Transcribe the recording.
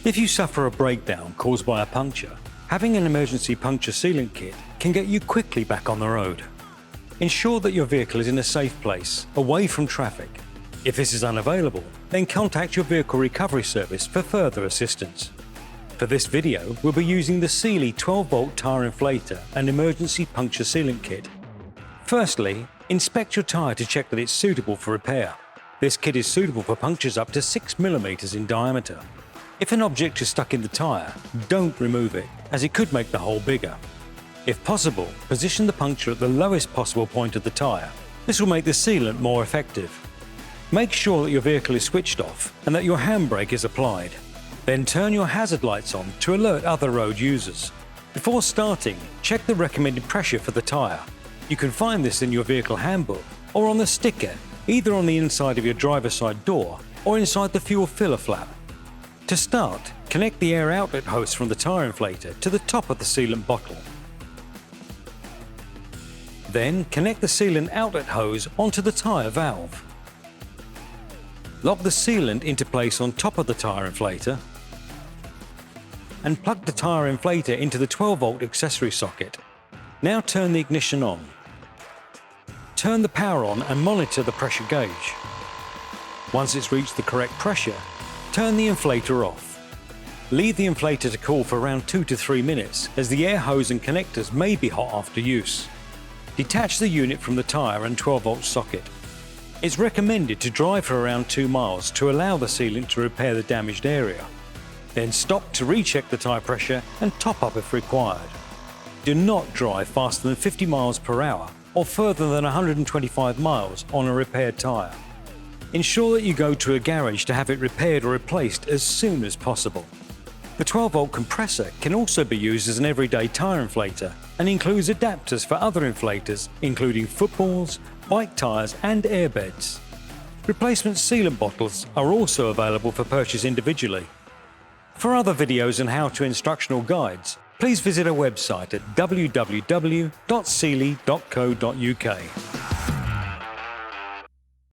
If you suffer a breakdown caused by a puncture, having an emergency puncture sealant kit can get you quickly back on the road. Ensure that your vehicle is in a safe place, away from traffic. If this is unavailable, then contact your vehicle recovery service for further assistance. For this video, we'll be using the Sealey 12-volt tyre inflator and emergency puncture sealant kit. Firstly, inspect your tyre to check that it's suitable for repair. This kit is suitable for punctures up to 6 mm in diameter. If an object is stuck in the tyre, don't remove it, as it could make the hole bigger. If possible, position the puncture at the lowest possible point of the tyre. This will make the sealant more effective. Make sure that your vehicle is switched off and that your handbrake is applied. Then turn your hazard lights on to alert other road users. Before starting, check the recommended pressure for the tyre. You can find this in your vehicle handbook or on the sticker, either on the inside of your driver's side door or inside the fuel filler flap. To start, connect the air outlet hose from the tyre inflator to the top of the sealant bottle. Then connect the sealant outlet hose onto the tyre valve. Lock the sealant into place on top of the tyre inflator and plug the tyre inflator into the 12-volt accessory socket. Now turn the ignition on. Turn the power on and monitor the pressure gauge. Once it's reached the correct pressure, turn the inflator off. Leave the inflator to cool for around 2 to 3 minutes, as the air hose and connectors may be hot after use. Detach the unit from the tyre and 12-volt socket. It's recommended to drive for around 2 miles to allow the sealant to repair the damaged area. Then stop to recheck the tyre pressure and top up if required. Do not drive faster than 50 miles per hour or further than 125 miles on a repaired tyre. Ensure that you go to a garage to have it repaired or replaced as soon as possible. The 12-volt compressor can also be used as an everyday tyre inflator and includes adapters for other inflators, including footballs, bike tyres and airbeds. Replacement sealant bottles are also available for purchase individually. For other videos and how-to instructional guides, please visit our website at www.sealey.co.uk.